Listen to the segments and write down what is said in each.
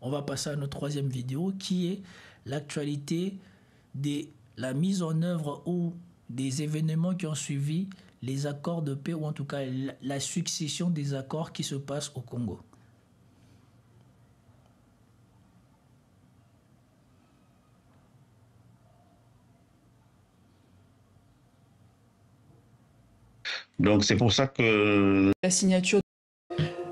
On va passer à notre troisième vidéo qui est l'actualité de la mise en œuvre ou des événements qui ont suivi les accords de paix ou en tout cas la succession des accords qui se passent au Congo. Donc c'est pour ça que la signature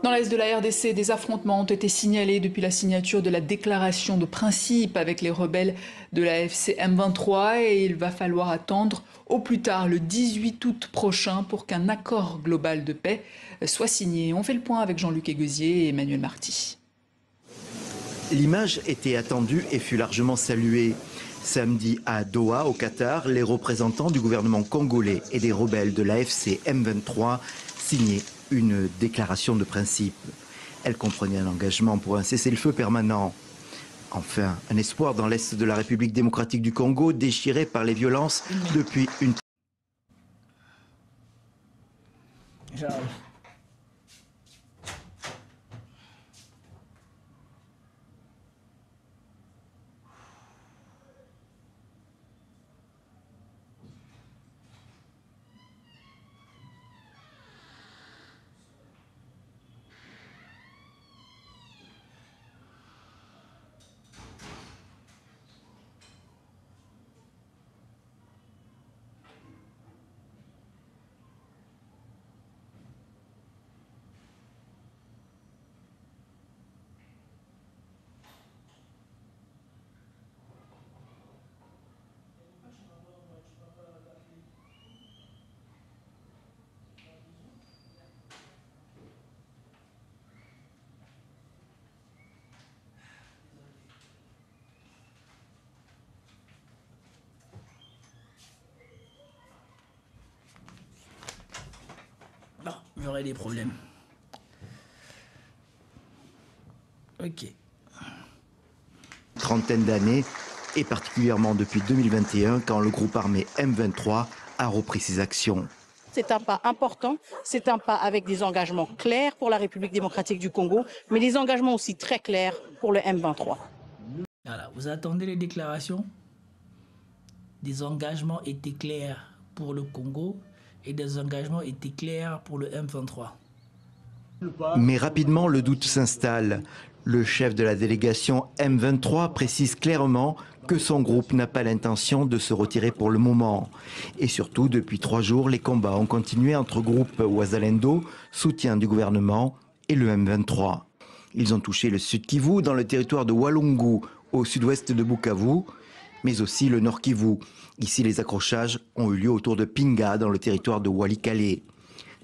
dans l'est de la RDC, des affrontements ont été signalés depuis la signature de la déclaration de principe avec les rebelles de la FC M23 et il va falloir attendre au plus tard le 18 août prochain pour qu'un accord global de paix soit signé. On fait le point avec Jean-Luc Eguezier et Emmanuel Marty. L'image était attendue et fut largement saluée. Samedi à Doha, au Qatar, les représentants du gouvernement congolais et des rebelles de l'AFC M23 signaient une déclaration de principe. Elle comprenait un engagement pour un cessez-le-feu permanent. Enfin, un espoir dans l'est de la République démocratique du Congo, déchiré par les violences depuis une... Non, j'aurais des problèmes. Ok. Trentaine d'années, et particulièrement depuis 2021, quand le groupe armé M23 a repris ses actions. C'est un pas important, c'est un pas avec des engagements clairs pour la République démocratique du Congo, mais des engagements aussi très clairs pour le M23. Voilà, vous attendez les déclarations? Des engagements étaient clairs pour le Congo et des engagements étaient clairs pour le M23. Mais rapidement, le doute s'installe. Le chef de la délégation M23 précise clairement que son groupe n'a pas l'intention de se retirer pour le moment. Et surtout, depuis 3 jours, les combats ont continué entre groupes Ouazalendo, soutien du gouvernement, et le M23. Ils ont touché le Sud Kivu, dans le territoire de Walungu, au sud-ouest de Bukavu, mais aussi le Nord Kivu. Ici, les accrochages ont eu lieu autour de Pinga, dans le territoire de Walikale.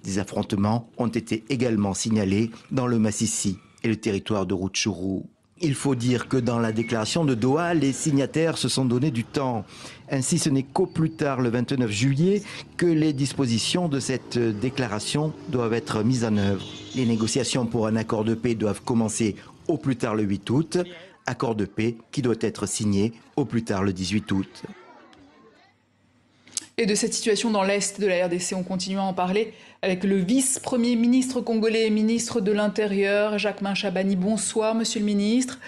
Des affrontements ont été également signalés dans le Massissi et le territoire de Rutshuru. Il faut dire que dans la déclaration de Doha, les signataires se sont donné du temps. Ainsi, ce n'est qu'au plus tard, le 29 juillet, que les dispositions de cette déclaration doivent être mises en œuvre. Les négociations pour un accord de paix doivent commencer au plus tard le 8 août, accord de paix qui doit être signé au plus tard le 18 août. Et de cette situation dans l'est de la RDC, on continue à en parler avec le vice-premier ministre congolais et ministre de l'Intérieur, Jacquemain Chabani. Bonsoir, monsieur le ministre.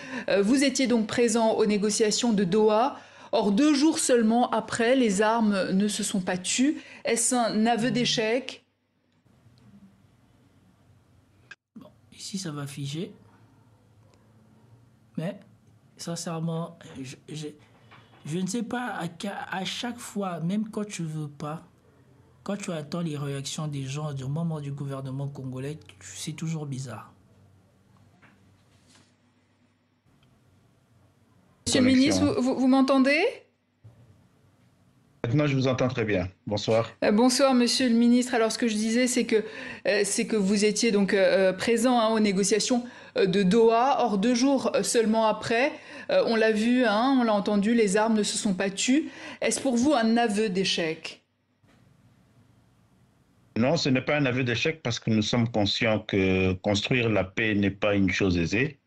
Vous étiez donc présent aux négociations de Doha. Or, 2 jours seulement après, les armes ne se sont pas tues. Est-ce un aveu d'échec? Bon, ici, ça va figer. Mais, sincèrement, je ne sais pas, à chaque fois, même quand tu veux pas, quand tu attends les réactions des gens du moment du gouvernement congolais, c'est toujours bizarre. Monsieur le ministre, vous m'entendez? maintenant je vous entends très bien. Bonsoir. Bonsoir, monsieur le ministre. Alors, ce que je disais, c'est que vous étiez donc présent aux négociations de Doha. Or, 2 jours seulement après, on l'a vu, on l'a entendu, les armes ne se sont pas tues. Est-ce pour vous un aveu d'échec? Non, ce n'est pas un aveu d'échec parce que nous sommes conscients que construire la paix n'est pas une chose aisée.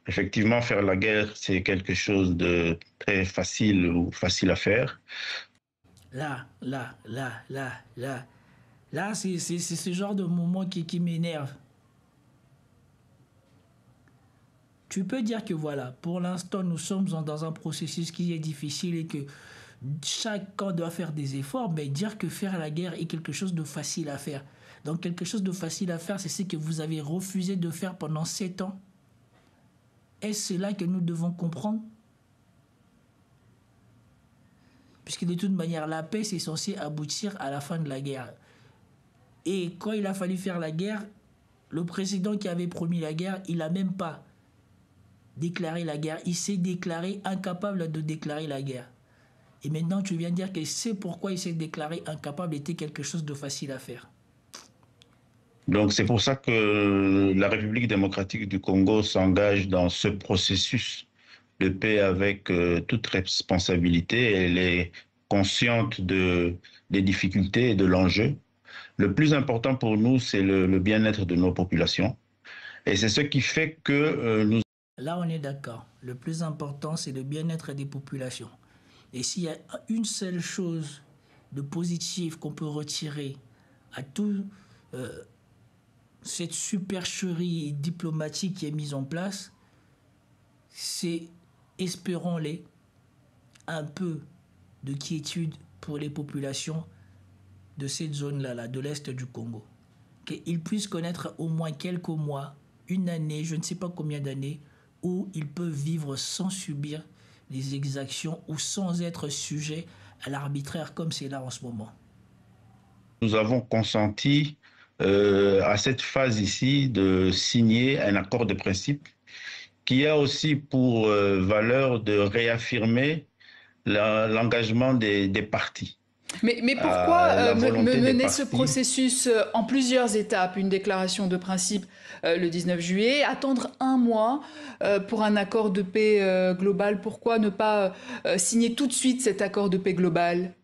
Effectivement, faire la guerre, c'est quelque chose de très facile ou facile à faire. Là, c'est ce genre de moment qui m'énerve. tu peux dire que voilà, pour l'instant, nous sommes dans un processus qui est difficile et que chaque camp doit faire des efforts, mais dire que faire la guerre est quelque chose de facile à faire. Donc quelque chose de facile à faire, c'est ce que vous avez refusé de faire pendant 7 ans. Est-ce cela que nous devons comprendre? Puisque de toute manière, la paix, c'est censé aboutir à la fin de la guerre. Et quand il a fallu faire la guerre, le président qui avait promis la guerre, il n'a même pas déclaré la guerre. Il s'est déclaré incapable de déclarer la guerre. Et maintenant, tu viens de dire que c'est pourquoi il s'est déclaré incapable était quelque chose de facile à faire. Donc c'est pour ça que la République démocratique du Congo s'engage dans ce processus de paix avec toute responsabilité. Elle est consciente des difficultés et de l'enjeu. Le plus important pour nous, c'est le bien-être de nos populations. Et c'est ce qui fait que nous... Là, on est d'accord. Le plus important, c'est le bien-être des populations. Et s'il y a une seule chose de positive qu'on peut retirer à tout cette supercherie diplomatique qui est mise en place, c'est, espérons-les, un peu de quiétude pour les populations de cette zone-là, de l'Est du Congo. Qu'ils puissent connaître au moins quelques mois, une année, je ne sais pas combien d'années, où ils peuvent vivre sans subir les exactions ou sans être sujets à l'arbitraire comme c'est là en ce moment. Nous avons consenti à cette phase ici de signer un accord de principe qui a aussi pour valeur de réaffirmer l'engagement des partis. Mais pourquoi mener ce processus en plusieurs étapes, une déclaration de principe le 19 juillet, attendre un mois pour un accord de paix global? Pourquoi ne pas signer tout de suite cet accord de paix global?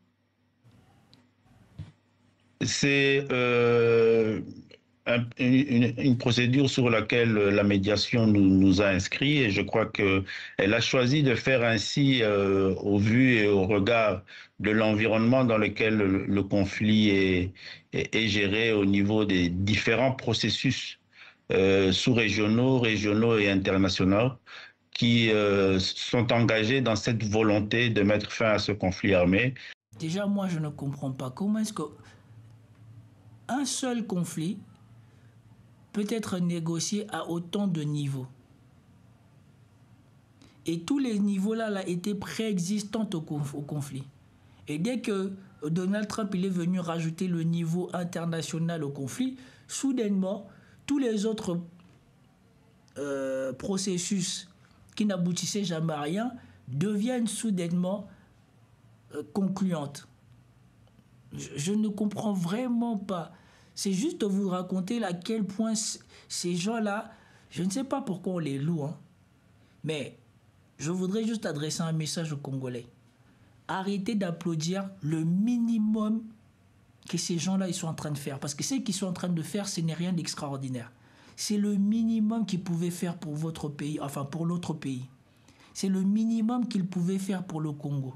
C'est une procédure sur laquelle la médiation nous a inscrits et je crois qu'elle a choisi de faire ainsi au vu et au regard de l'environnement dans lequel le conflit est géré au niveau des différents processus sous-régionaux, régionaux et internationaux qui sont engagés dans cette volonté de mettre fin à ce conflit armé. Déjà, moi, je ne comprends pas comment est-ce qu'un seul conflit peut être négocié à autant de niveaux. Et tous les niveaux-là étaient préexistants au conflit. Et dès que Donald Trump il est venu rajouter le niveau international au conflit, soudainement, tous les autres processus qui n'aboutissaient jamais à rien deviennent soudainement concluantes. Je ne comprends vraiment pas. C'est juste vous raconter à quel point ces gens-là, je ne sais pas pourquoi on les loue, hein, mais je voudrais juste adresser un message aux Congolais. Arrêtez d'applaudir le minimum que ces gens-là ils sont en train de faire. Parce que ce qu'ils sont en train de faire, ce n'est rien d'extraordinaire. C'est le minimum qu'ils pouvaient faire pour votre pays, enfin pour l'autre pays. C'est le minimum qu'ils pouvaient faire pour le Congo.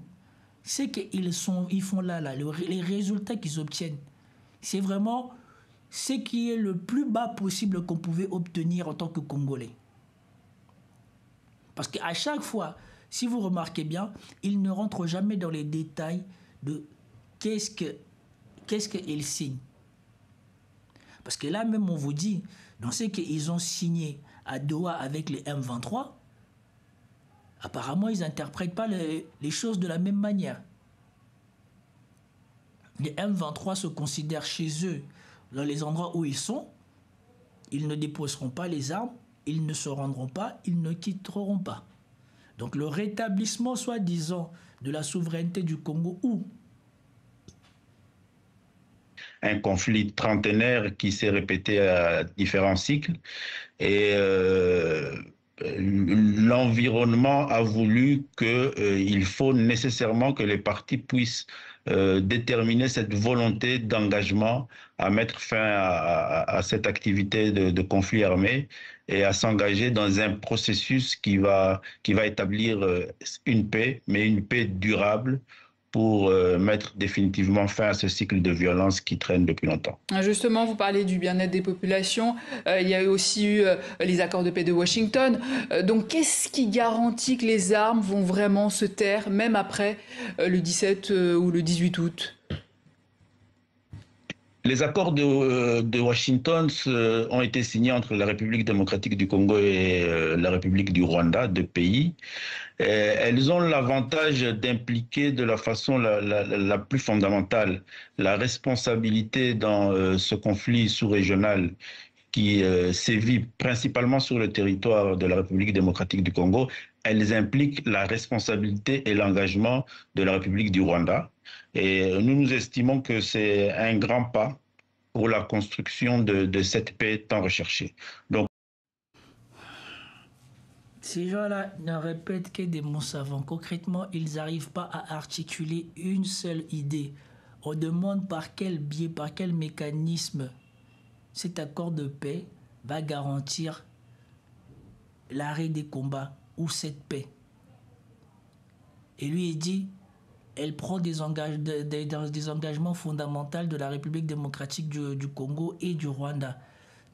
Ce qu'ils font là, les résultats qu'ils obtiennent, c'est vraiment ce qui est le plus bas possible qu'on pouvait obtenir en tant que Congolais. Parce qu'à chaque fois, si vous remarquez bien, ils ne rentrent jamais dans les détails de qu'est-ce qu'ils signent. Parce que là même, on vous dit, dans ce qu'ils ont signé à Doha avec les M23, apparemment, ils n'interprètent pas les choses de la même manière. Les M23 se considèrent chez eux, dans les endroits où ils sont, ils ne déposeront pas les armes, ils ne se rendront pas, ils ne quitteront pas. Donc le rétablissement, soi-disant, de la souveraineté du Congo, où un conflit trentenaire qui s'est répété à différents cycles et l'environnement a voulu qu'il faut nécessairement que les partis puissent déterminer cette volonté d'engagement à mettre fin à cette activité de conflit armé et à s'engager dans un processus qui va établir une paix, mais une paix durable pour mettre définitivement fin à ce cycle de violence qui traîne depuis longtemps. Justement, vous parlez du bien-être des populations. Il y a aussi eu les accords de paix de Washington. Donc, qu'est-ce qui garantit que les armes vont vraiment se taire, même après le 17 ou le 18 août? Les accords de Washington ont été signés entre la République démocratique du Congo et la République du Rwanda, deux pays. Elles ont l'avantage d'impliquer de la façon la plus fondamentale la responsabilité dans ce conflit sous-régional qui sévit principalement sur le territoire de la République démocratique du Congo. Elles impliquent la responsabilité et l'engagement de la République du Rwanda. Et nous estimons que c'est un grand pas pour la construction de cette paix tant recherchée. Donc, ces gens-là ne répètent que des mots savants. Concrètement, ils n'arrivent pas à articuler une seule idée. On demande par quel biais, par quel mécanisme cet accord de paix va garantir l'arrêt des combats ou cette paix. Et lui, il dit, elle prend des engagements fondamentaux de la République démocratique du Congo et du Rwanda.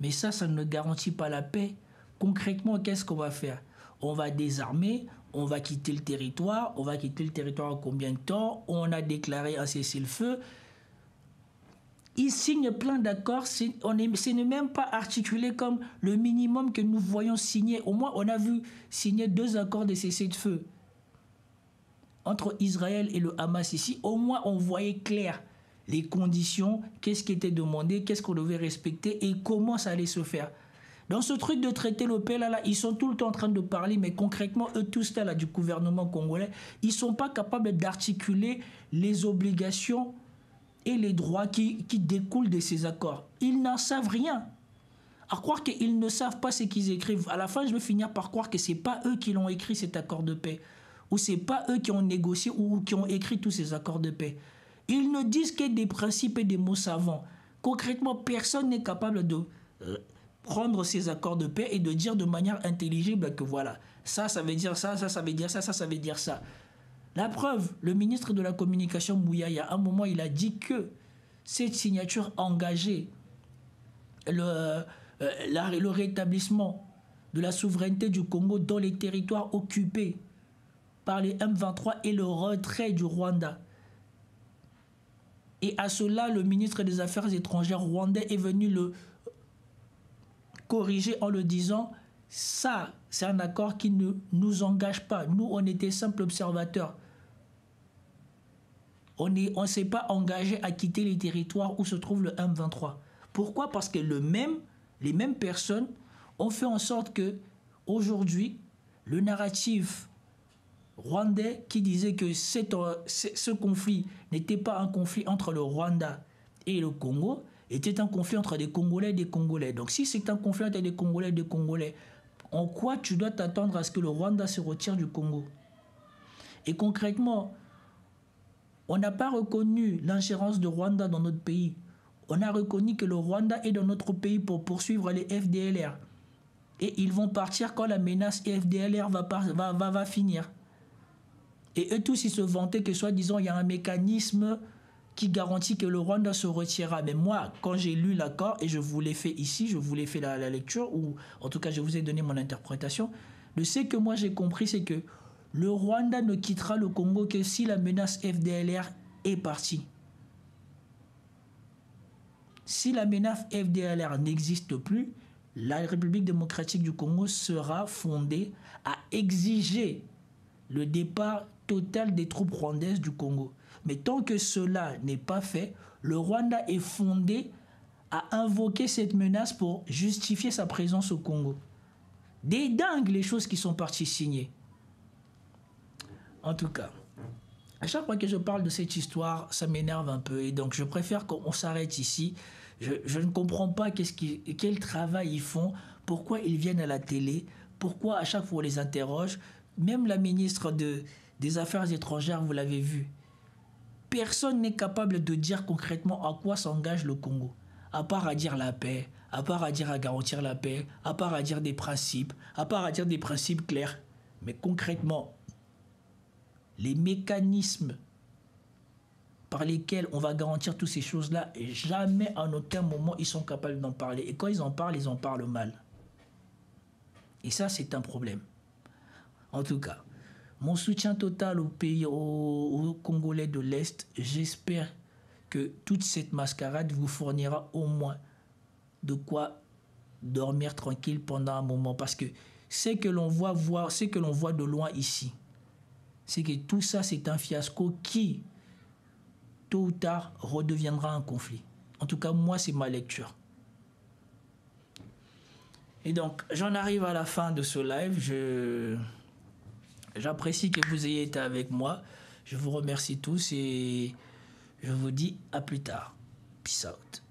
Mais ça ne garantit pas la paix. Concrètement, qu'est-ce qu'on va faire? On va désarmer, on va quitter le territoire. On va quitter le territoire en combien de temps? On a déclaré un cessez-le-feu. Ils signent plein d'accords, ce n'est même pas articulé comme le minimum que nous voyons signer. Au moins, on a vu signer 2 accords de cessez-le-feu entre Israël et le Hamas ici. Au moins, on voyait clair les conditions, qu'est-ce qui était demandé, qu'est-ce qu'on devait respecter et comment ça allait se faire. Dans ce truc de traiter le paix, là, ils sont tout le temps en train de parler, mais concrètement, eux tous là, du gouvernement congolais, ils ne sont pas capables d'articuler les obligations et les droits qui découlent de ces accords. Ils n'en savent rien. À croire qu'ils ne savent pas ce qu'ils écrivent. À la fin, je vais finir par croire que ce n'est pas eux qui l'ont écrit, cet accord de paix. Ou ce n'est pas eux qui ont négocié ou qui ont écrit tous ces accords de paix. Ils ne disent que des principes et des mots savants. Concrètement, personne n'est capable de prendre ces accords de paix et de dire de manière intelligible que voilà, ça veut dire ça, ça veut dire ça, ça veut dire ça. La preuve, le ministre de la Communication, Mouyaya, à un moment, il a dit que cette signature engageait le rétablissement de la souveraineté du Congo dans les territoires occupés par les M23 et le retrait du Rwanda. Et à cela, le ministre des Affaires étrangères rwandais est venu le corriger en le disant « ça, c'est un accord qui ne nous engage pas. Nous, on était simples observateurs. On ne s'est pas engagé à quitter les territoires où se trouve le M23. » Pourquoi? Parce que les mêmes personnes ont fait en sorte que, aujourd'hui, le narratif rwandais qui disait que ce conflit n'était pas un conflit entre le Rwanda et le Congo, était un conflit entre des Congolais et des Congolais. Donc si c'est un conflit entre des Congolais et des Congolais, en quoi tu dois t'attendre à ce que le Rwanda se retire du Congo? Et concrètement, on n'a pas reconnu l'ingérence de Rwanda dans notre pays. On a reconnu que le Rwanda est dans notre pays pour poursuivre les FDLR. Et ils vont partir quand la menace FDLR va finir. Et eux tous, ils se vantaient que soi-disant, il y a un mécanisme qui garantit que le Rwanda se retirera. Mais moi, quand j'ai lu l'accord, et je vous l'ai fait ici, je vous l'ai fait la lecture, ou en tout cas, je vous ai donné mon interprétation, de ce que moi j'ai compris, c'est que le Rwanda ne quittera le Congo que si la menace FDLR est partie. Si la menace FDLR n'existe plus, la République démocratique du Congo sera fondée à exiger le départ total des troupes rwandaises du Congo. Mais tant que cela n'est pas fait, le Rwanda est fondé à invoquer cette menace pour justifier sa présence au Congo. Des dingues les choses qui sont parties signer. En tout cas, à chaque fois que je parle de cette histoire, ça m'énerve un peu. Et donc, je préfère qu'on s'arrête ici. Je ne comprends pas quel travail ils font, pourquoi ils viennent à la télé, pourquoi à chaque fois on les interroge. Même la ministre des Affaires étrangères, vous l'avez vu. Personne n'est capable de dire concrètement à quoi s'engage le Congo. À part à dire la paix, à part à dire à garantir la paix, à part à dire des principes, à part à dire des principes clairs. Mais concrètement, les mécanismes par lesquels on va garantir toutes ces choses-là, et jamais en aucun moment ils sont capables d'en parler. Et quand ils en parlent mal. Et ça, c'est un problème. En tout cas, mon soutien total au pays, aux Congolais de l'Est. J'espère que toute cette mascarade vous fournira au moins de quoi dormir tranquille pendant un moment. Parce que ce que l'on voit de loin ici, c'est que tout ça, c'est un fiasco qui, tôt ou tard, redeviendra un conflit. En tout cas, moi, c'est ma lecture. Et donc, j'en arrive à la fin de ce live. J'apprécie que vous ayez été avec moi. Je vous remercie tous et je vous dis à plus tard. Peace out.